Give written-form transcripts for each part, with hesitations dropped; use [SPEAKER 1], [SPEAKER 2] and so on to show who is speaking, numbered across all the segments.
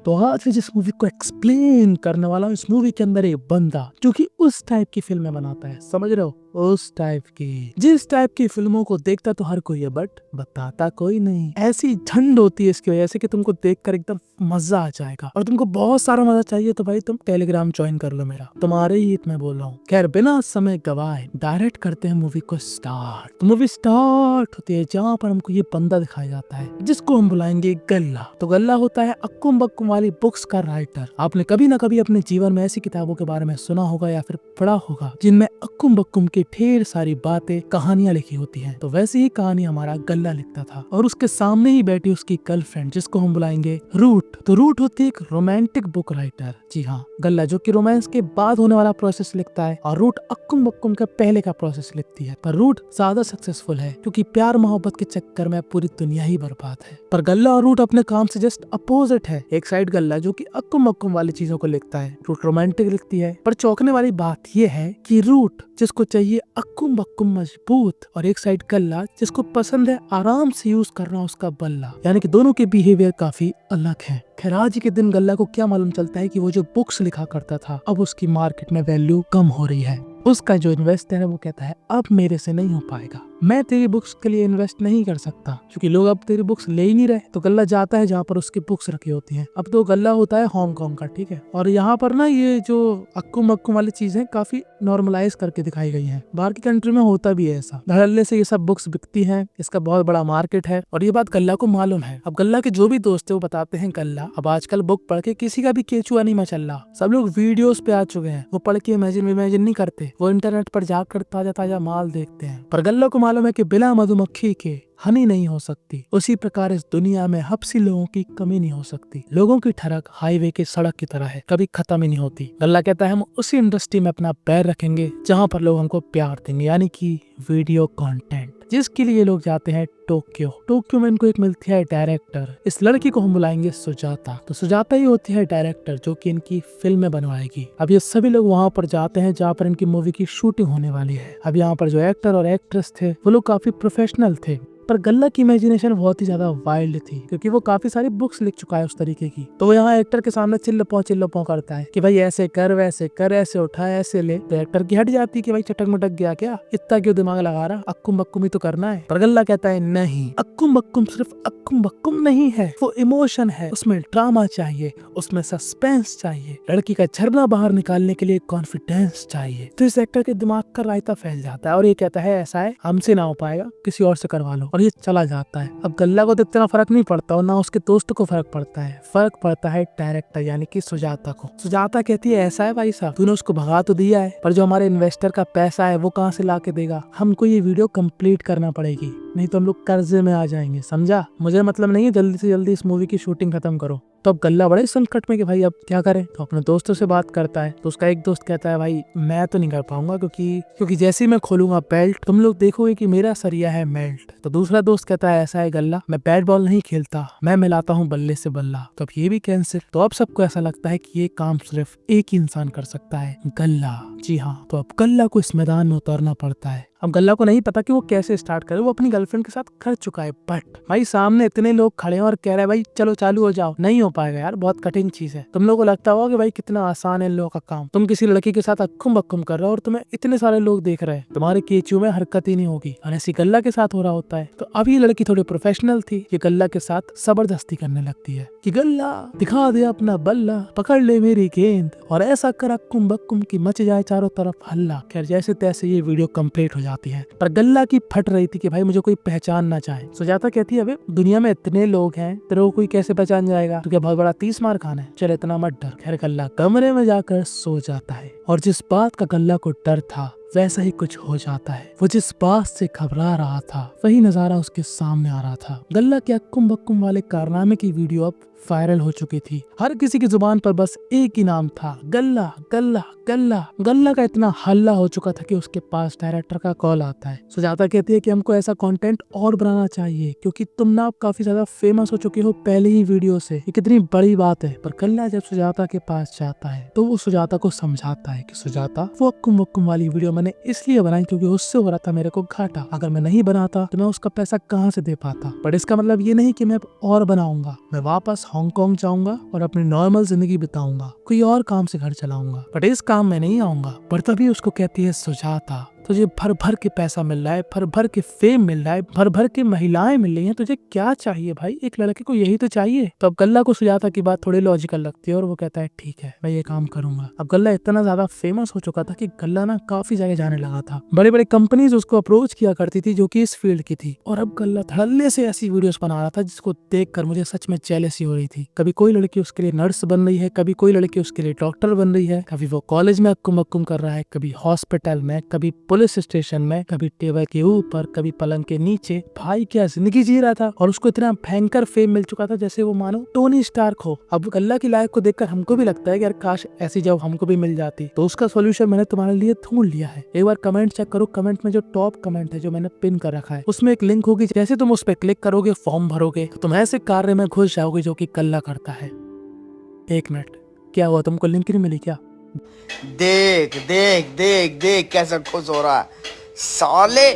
[SPEAKER 1] तो आज जिस मूवी को एक्सप्लेन करने वाला हूँ, इस मूवी के अंदर एक बंदा जो कि उस टाइप की फिल्में बनाता है, समझ रहे हो, उस टाइप की, जिस टाइप की फिल्मों को देखता तो हर कोई है बट बताता कोई नहीं। ऐसी ठंड होती है इसकी वजह से कि तुमको देखकर एकदम मजा आ जाएगा। और तुमको बहुत सारा मजा चाहिए तो भाई तुम टेलीग्राम ज्वाइन कर लो मेरा, तुम्हारे ही हित में बोल रहा हूँ। खैर बिना समय गवाए डायरेक्ट करते हैं मूवी को स्टार्ट। तो मूवी स्टार्ट होती है जहाँ पर हमको ये बंदा दिखाया जाता है जिसको हम बुलाएंगे गल्ला। तो गल्ला होता है अक्कुम बक्कुम वाली बुक्स का राइटर। आपने कभी ना कभी अपने जीवन में ऐसी किताबों के बारे में सुना होगा या फिर पढ़ा होगा जिनमें अक्कुम बक्कुम की ढेर सारी बातें, कहानियां लिखी होती हैं। तो वैसी ही कहानी हमारा गल्ला लिखता था और उसके सामने ही बैठी उसकी गर्लफ्रेंड जिसको हम बुलाएंगे रूट। तो रूट होती है एक रोमांटिक बुक राइटर। जी हाँ, गल्ला जो कि रोमांस के बाद होने वाला प्रोसेस लिखता है और रूट अक्कुम बक्कुम के पहले का प्रोसेस लिखती है। पर रूट ज्यादा सक्सेसफुल है क्योंकि प्यार मोहब्बत के चक्कर में पूरी दुनिया ही बर्बाद है। पर गल्ला और रूट अपने काम से जस्ट अपोजिट है। एक साइड गल्ला जो कि अक्कुम बक्कुम वाली चीजों को लिखता है, रूट रोमांटिक लिखती है। पर चौंकने वाली बात यह है कि रूट जिसको चाहिए अक्कुम बक्कुम मजबूत, और एक साइड गल्ला जिसको पसंद है आराम से यूज करना उसका बल्ला, यानी कि दोनों के बिहेवियर काफी अलग है। खैर आज के दिन गल्ला को क्या मालूम चलता है कि वो जो बुक्स लिखा करता था अब उसकी मार्केट में वैल्यू कम हो रही है। उसका जो इन्वेस्टर है वो कहता है अब मेरे से नहीं हो पाएगा, मैं तेरी बुक्स के लिए इन्वेस्ट नहीं कर सकता क्योंकि लोग अब तेरी बुक्स ले ही नहीं रहे। तो गल्ला जाता है जहाँ पर उसकी बुक्स रखी होती हैं। अब तो गल्ला होता है हांगकांग का, ठीक है। और यहाँ पर ना ये जो अक्कुम बक्कुम वाली चीजें काफी नॉर्मलाइज करके दिखाई गई हैं। बाहर की कंट्री में होता भी है ऐसा, धड़ल्ले से ये सब बुक्स बिकती हैं, इसका बहुत बड़ा मार्केट है और ये बात गल्ला को मालूम है। अब गल्ला के जो भी दोस्त है वो बताते हैं गल्ला अब आजकल बुक पढ़ के किसी का भी केचुआ नहीं मचल रहा, सब लोग वीडियोस पे आ चुके हैं, वो पढ़ के इमेजिन नहीं करते, वो इंटरनेट पर जाकर ताजा ताजा माल देखते हैं। पर गल्ला को मालूम है कि बिना मधुमक्खी के हनी नहीं हो सकती, उसी प्रकार इस दुनिया में हब्सी लोगों की कमी नहीं हो सकती। लोगों की ठरक हाईवे की सड़क की तरह है, कभी खत्म ही नहीं होती। गल्ला कहता है हम उसी इंडस्ट्री में अपना पैर रखेंगे जहाँ पर लोग हमको प्यार देंगे, यानी कि वीडियो कंटेंट, जिसके लिए लोग जाते हैं टोक्यो। टोक्यो में इनको एक मिलती है डायरेक्टर, इस लड़की को हम बुलाएंगे सुजाता। तो सुजाता ही होती है डायरेक्टर जो कि इनकी फिल्में बनवाएगी। अब ये सभी लोग वहाँ पर जाते हैं जहाँ पर इनकी मूवी की शूटिंग होने वाली है। अब यहाँ पर जो एक्टर और एक्ट्रेस थे वो लोग काफी प्रोफेशनल थे, पर गल्ला की इमेजिनेशन बहुत ही ज्यादा वाइल्ड थी क्योंकि वो काफी सारी बुक्स लिख चुका है उस तरीके की। तो वो यहाँ एक्टर के सामने चिल्लो करता है कि भाई ऐसे कर, वैसे कर, ऐसे उठा, ऐसे ले। तो एक्टर की हट जाती है कि भाई चटक मटक गया क्या, इतना क्यों दिमाग लगा रहा, अक्कुम बक्कुम ही तो करना है। पर गल्ला कहता है नहीं, अक्कुम बक्कुम सिर्फ अक्कुम बक्कुम नहीं है, वो इमोशन है, उसमें ड्रामा चाहिए, उसमें सस्पेंस चाहिए, लड़की का झरना बाहर निकालने के लिए कॉन्फिडेंस चाहिए। तो इस एक्टर के दिमाग का रायता फैल जाता है और ये कहता है ऐसा है, हमसे ना हो पाएगा, किसी और से करवा लो, और ये चला जाता है। अब गल्ला को तो इतना फर्क नहीं पड़ता और ना उसके दोस्त को फर्क पड़ता है, फर्क पड़ता है डायरेक्टर यानी कि सुजाता को। सुजाता कहती है ऐसा है भाई साहब, तूने उसको भगा तो दिया है पर जो हमारे इन्वेस्टर का पैसा है वो कहाँ से ला के देगा, हमको ये वीडियो कंप्लीट करना पड़ेगी, नहीं तो हम लोग कर्जे में आ जाएंगे, समझा। मुझे मतलब नहीं है, जल्दी से जल्दी इस मूवी की शूटिंग खत्म करो। तो अब गल्ला बड़े संकट में कि भाई अब क्या करें। तो अपने दोस्तों से बात करता है तो उसका एक दोस्त कहता है भाई मैं तो नहीं कर पाऊंगा क्योंकि जैसे ही मैं खोलूंगा बेल्ट तुम लोग देखोगे कि मेरा सरिया है मेल्ट। तो दूसरा दोस्त कहता है ऐसा है गल्ला, मैं बैट बॉल नहीं खेलता, मैं मिलाता हूँ बल्ले से बल्ला। तो अब ये भी कैंसिल। तो अब सबको ऐसा लगता है कि ये काम सिर्फ एक ही इंसान कर सकता है, गल्ला। जी हाँ, तो अब गल्ला को इस मैदान में उतरना पड़ता है। अब गल्ला को नहीं पता कि वो कैसे स्टार्ट करे, वो अपनी गर्लफ्रेंड के साथ कर चुका है बट भाई सामने इतने लोग खड़े हैं और कह रहे हैं भाई चलो चालू हो जाओ, नहीं हो पाएगा यार, बहुत कठिन चीज है। तुम लोगों को लगता होगा कि भाई कितना आसान है इन लोगों का काम, तुम किसी लड़की के साथ अक्कुम बक्कुम कर रहे हो और तुम्हें इतने सारे लोग देख रहे हैं, तुम्हारे केचू में हरकत ही नहीं होगी। और ऐसी गल्ला के साथ हो रहा होता है। तो अब ये लड़की थोड़ी प्रोफेशनल थी, ये गल्ला के साथ जबरदस्ती करने लगती है कि गल्ला दिखा दे अपना बल्ला, पकड़ ले मेरी गेंद और ऐसा कर अक्कुम बक्कुम की मच जाए चारों तरफ हल्ला। खैर जैसे तैसे ये वीडियो कंप्लीट हो जाती है। पर गल्ला की फट रही थी कि भाई मुझे कोई पहचान ना चाहे। सुजाता कहती है अबे दुनिया में इतने लोग हैं, तेरे को कोई कैसे पहचान जाएगा, तू क्या बहुत बड़ा 30 मार खाना है, चल इतना मत डर। खैर गल्ला कमरे में जाकर सो जाता है और जिस बात का गल्ला को डर था वैसा ही कुछ हो जाता है। वो जिस बात से घबरा रहा था वही नजारा उसके सामने आ रहा था। गल्ला के अक्कुम बक्कुम वाले कारनामे की वीडियो अब वायरल हो चुकी थी। हर किसी की जुबान पर बस एक ही नाम था, गल्ला गल्ला गल्ला। गल्ला का इतना हल्ला हो चुका था कि उसके पास डायरेक्टर का कॉल आता है। सुजाता कहती है कि हमको ऐसा कंटेंट और बनाना चाहिए क्योंकि तुम ना अब काफी ज्यादा फेमस हो चुके हो पहले ही वीडियो से, ये कितनी बड़ी बात है। पर गल्ला जब सुजाता के पास जाता है तो वो सुजाता को समझाता है कि सुजाता वो अक्कुम बक्कुम वाली वीडियो मैंने इसलिए बनाई क्योंकि उससे हो रहा था मेरे को घाटा। अगर मैं नहीं बनाता तो मैं उसका पैसा कहाँ से दे पाता। बट इसका मतलब ये नहीं कि मैं और बनाऊंगा, मैं वापस हांगकांग जाऊंगा और अपनी नॉर्मल जिंदगी बिताऊंगा, कोई और काम से घर चलाऊंगा, बट इस काम में नहीं आऊंगा। पर तभी उसको कहती है सुजाता, तुझे भर भर के पैसा मिल रहा है, भर भर के फेम मिल रहा है, भर भर के महिलाएं मिल रही हैं, तुझे क्या चाहिए भाई? एक लड़के को यही तो चाहिए। तो अब गल्ला को सुजाता की बात थोड़ी लॉजिकल लगती है और वो कहता है ठीक है मैं ये काम करूंगा। अब गल्ला इतना ज्यादा फेमस हो चुका था कि गल्ला ना काफी जगह जाने लगा था। बड़े बड़े कंपनीज उसको अप्रोच किया करती थी जो कि इस फील्ड की थी। और अब गल्ला धड़ल्ले से ऐसी वीडियोस बना रहा था जिसको देखकर मुझे सच में जेलसी हो रही थी। कभी कोई लड़की उसके लिए नर्स बन रही है, कभी कोई लड़की उसके लिए डॉक्टर बन रही है, कभी वो कॉलेज में अक्कुम अक्कुम कर रहा है, कभी हॉस्पिटल में, कभी पुलिस स्टेशन में, कभी टेबल के ऊपर, कभी पलंग के नीचे। भाई क्या जिंदगी जी रहा था और उसको इतना भयंकर फेम मिल चुका था जैसे वो मानो टोनी स्टार्क हो। अब गल्ला की लाइफ को देखकर हमको भी लगता है कि यार काश ऐसी जॉब हमको भी मिल जाती। तो उसका सॉल्यूशन मैंने तुम्हारे लिए ढूंढ लिया है। एक बार कमेंट चेक करो, कमेंट में जो टॉप कमेंट है जो मैंने पिन कर रखा है उसमें एक लिंक होगी, जैसे तुम उस पर क्लिक करोगे, फॉर्म भरोगे तो तुम ऐसे कार्य में घुस जाओगे जो कि गल्ला करता है। एक मिनट, क्या हुआ? तुमको लिंक नहीं मिली क्या?
[SPEAKER 2] देख देख देख देख कैसा खुश हो रहा है साले।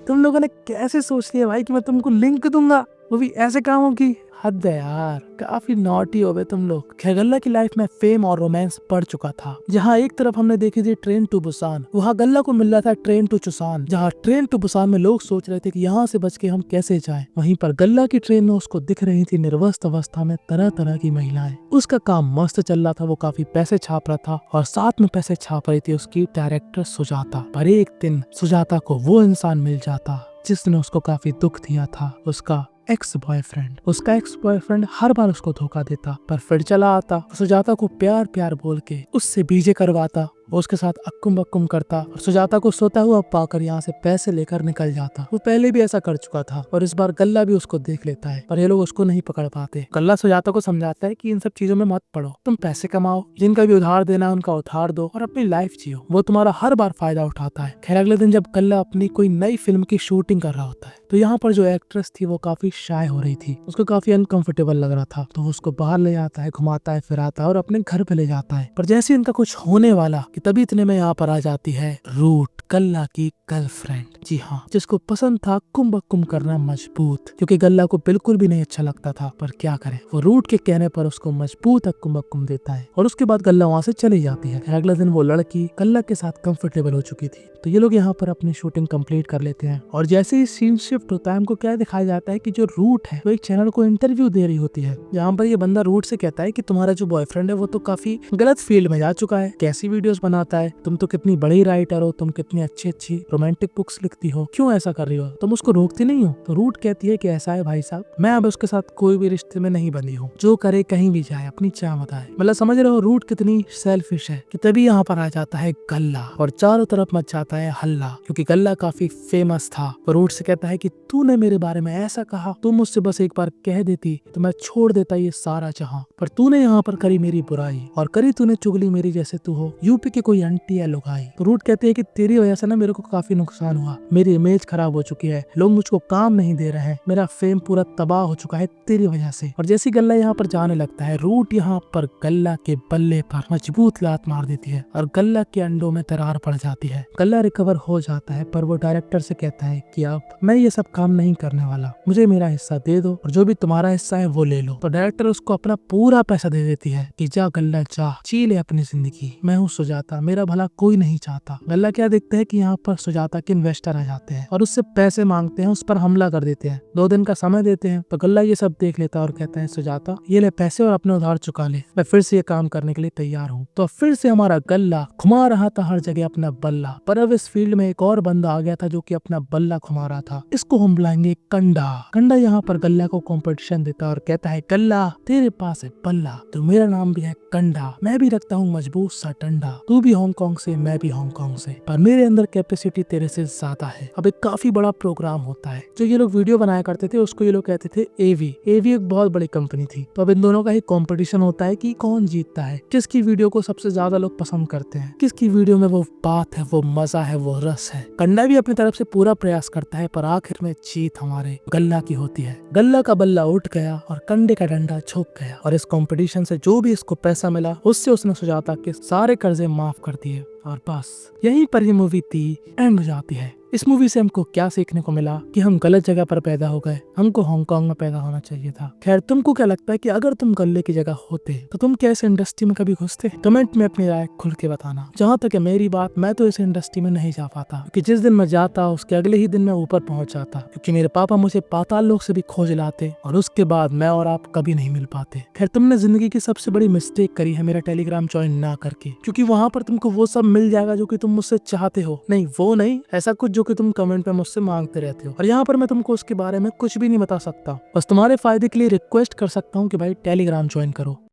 [SPEAKER 1] तुम लोगों ने कैसे सोच लिया भाई कि मैं तुमको लिंक दूंगा, वो भी ऐसे कामों की? हद है यार, काफी नॉटी हो गए तुम लोग। गल्ला की लाइफ में फेम और रोमांस बढ़ चुका था। जहाँ एक तरफ हमने देखी थी ट्रेन टू बुसान, वहाँ गल्ला को मिल रहा था ट्रेन टू चुसान। जहाँ ट्रेन टू बुसान में लोग सोच रहे थे कि यहाँ से बच के हम कैसे जाएं, वहीं पर गल्ला की ट्रेन में उसको दिख रही थी निर्वस्त अवस्था में तरह तरह की महिलाएं। उसका काम मस्त चल रहा था, वो काफी पैसे छाप रहा था और साथ में पैसे छाप रही थी उसकी डायरेक्टर सुजाता। पर एक दिन सुजाता को वो इंसान मिल जाता जिसने उसको काफी दुख दिया था, उसका एक्स बॉयफ्रेंड। उसका एक्स बॉयफ्रेंड हर बार उसको धोखा देता, पर फिर चला आता, सुजाता को प्यार प्यार बोल के उससे बीजे करवाता, उसके साथ अक्कुम बक्कुम करता और सुजाता को सोता हुआ पाकर यहाँ से पैसे लेकर निकल जाता। वो पहले भी ऐसा कर चुका था और इस बार गल्ला भी उसको देख लेता है, पर ये लोग उसको नहीं पकड़ पाते। गल्ला सुजाता को समझाता है कि इन सब चीजों में मत पड़ो, तुम पैसे कमाओ, जिनका भी उधार देना है उनका उधार दो और अपनी लाइफ जियो। वो तुम्हारा हर बार फायदा उठाता है। खैर अगले दिन जब गल्ला अपनी कोई नई फिल्म की शूटिंग कर रहा होता है तो यहाँ पर जो एक्ट्रेस थी वो काफी शाय हो रही थी, उसको काफी अनकंफर्टेबल लग रहा था। तो वो उसको बाहर ले जाता है, घुमाता है, फिराता है और अपने घर पे ले जाता है। पर जैसे इनका कुछ होने वाला कि तभी इतने में यहाँ पर आ जाती है रूट, गल्ला की गर्लफ्रेंड। जी हाँ, जिसको पसंद था कुम करना मजबूत, क्योंकि गल्ला को बिल्कुल भी नहीं अच्छा लगता था। पर क्या करे, वो रूट के कहने पर उसको मजबूत कुम देता है और उसके बाद गल्ला वहाँ से चली जाती है। अगले दिन वो लड़की गल्ला के साथ कंफर्टेबल हो चुकी थी। तो ये लोग यहाँ पर अपनी शूटिंग कंप्लीट कर लेते हैं और जैसे ही सीन शिफ्ट होता है हमको क्या दिखाया जाता है कि जो रूट है वो एक चैनल को इंटरव्यू दे रही होती है, जहाँ पर ये बंदा रूट से कहता है कि तुम्हारा जो बॉयफ्रेंड है वो तो काफी गलत फील्ड में जा चुका है, कैसी वीडियोस बनाता है, तुम तो कितनी बड़ी राइटर हो, तुम कितनी अच्छी अच्छी रोमांटिक बुक्स लिखती हो, क्यों ऐसा कर रही हो, तुम उसको रोकती नहीं हो? तो रूट कहती है कि ऐसा है भाई साहब, मैं अब उसके साथ कोई भी रिश्ते में नहीं बनी हूँ, जो करे कहीं भी जाए अपनी चाह बताए। मतलब समझ रहे हो रूट कितनी सेल्फिश है। कि तभी यहाँ पर आ जाता है गल्ला और चारों तरफ मच जाता है हल्ला, क्योंकि गल्ला काफी फेमस था। रूट से कहता है कि तूने मेरे बारे में ऐसा कहा, तुम मुझसे बस एक बार कह देती तो मैं छोड़ देता ये सारा जहां, पर तूने यहाँ पर करी मेरी बुराई और करी तूने चुगली मेरी जैसे तू हो यूपी के कोई आंटी या लुगाई। तो रूट कहते हैं कि तेरी वजह से ना मेरे को काफी नुकसान हुआ, मेरी इमेज खराब हो चुकी है, लोग मुझको काम नहीं दे रहे हैं, मेरा फेम पूरा तबाह हो चुका है तेरी वजह से। और जैसी गल्ला यहाँ पर जाने लगता है, रूट यहाँ पर गल्ला के बल्ले पर मजबूत लात मार देती है और गल्ला के अंडों में दरार पड़ जाती है। गल्ला रिकवर हो जाता है, पर वो डायरेक्टर से कहता है कि अब मैं ये सब काम नहीं करने वाला, मुझे मेरा हिस्सा दे दो और जो भी तुम्हारा हिस्सा है वो ले लो। तो डायरेक्टर उसको अपना पूरा पैसा दे देती है कि जा गल्ला जा, जी ले अपनी जिंदगी, मैं हूँ सुजाता, मेरा भला कोई नहीं चाहता। गल्ला क्या देखते है कि यहाँ पर सुजाता के इन्वेस्टर आ जाते हैं और उससे पैसे मांगते हैं, उस पर हमला कर देते हैं, 2 दिन का समय देते हैं। तो गल्ला ये सब देख लेता है और कहता है सुजाता ये ले पैसे और अपने उधार चुका ले, मैं फिर से ये काम करने के लिए तैयार हूँ। तो फिर से हमारा गल्ला घुमा रहा था हर जगह अपना बल्ला, पर अब इस फील्ड में एक और बंदा आ गया था जो कि अपना बल्ला घुमा रहा था। इसको हम बुलाएंगे कंडा। कंडा यहाँ पर गल्ला को कंपटीशन देता है और कहता है गल्ला तेरे पास है बल्ला, तो मेरा नाम भी है कंडा, मैं भी रखता हूँ मजबूत सा डंडा, तू भी हांगकांग से मैं भी हांगकांग से, पर मेरे अंदर कैपेसिटी तेरे से ज्यादा है। अब एक काफी बड़ा प्रोग्राम होता है, जो ये लोग वीडियो बनाया करते थे उसको ये लोग कहते थे एवी। एवी एक बहुत बड़ी कंपनी थी। तो अब इन दोनों का ही कंपटीशन होता है कि कौन जीतता है, किसकी वीडियो को सबसे ज्यादा लोग पसंद करते हैं, किसकी वीडियो में वो बात है, वो मजा है वो रस है। कंडा भी अपनी तरफ से पूरा प्रयास करता है पर आखिर में जीत हमारे गल्ला की होती है। गल्ला का बल्ला उठ गया और कंडे का डंडा झुक गया और इस कंपटीशन से जो भी इसको पैसा मिला उससे उसने सोचा था कि सारे कर्जे माफ कर दिए और बस यहीं पर ये मूवी थी एंड हो जाती है। इस मूवी से हमको क्या सीखने को मिला कि हम गलत जगह पर पैदा हो गए, हमको हांगकांग में पैदा होना चाहिए था। खैर तुमको क्या लगता है कि अगर तुम गल्ले की जगह होते तो तुम क्या इस इंडस्ट्री में कभी घुसते? कमेंट में अपनी राय खुल के बताना। जहाँ तक है मेरी बात, मैं तो इस इंडस्ट्री में नहीं जा पाता क्योंकि जिस दिन मैं जाता उसके अगले ही दिन मैं ऊपर पहुंच जाता क्योंकि मेरे पापा मुझे पाताल लोक से भी खोज लाते और उसके बाद मैं और आप कभी नहीं मिल पाते। खैर तुमने जिंदगी की सबसे बड़ी मिस्टेक करी है मेरा टेलीग्राम ज्वाइन ना करके, क्योंकि वहां पर तुमको वो सब मिल जाएगा जो कि तुम मुझसे चाहते हो। नहीं वो नहीं, ऐसा कुछ जो कि तुम कमेंट पे मुझसे मांगते रहते हो और यहाँ पर मैं तुमको उसके बारे में कुछ भी नहीं बता सकता। बस तुम्हारे फायदे के लिए रिक्वेस्ट कर सकता हूँ कि भाई टेलीग्राम ज्वाइन करो।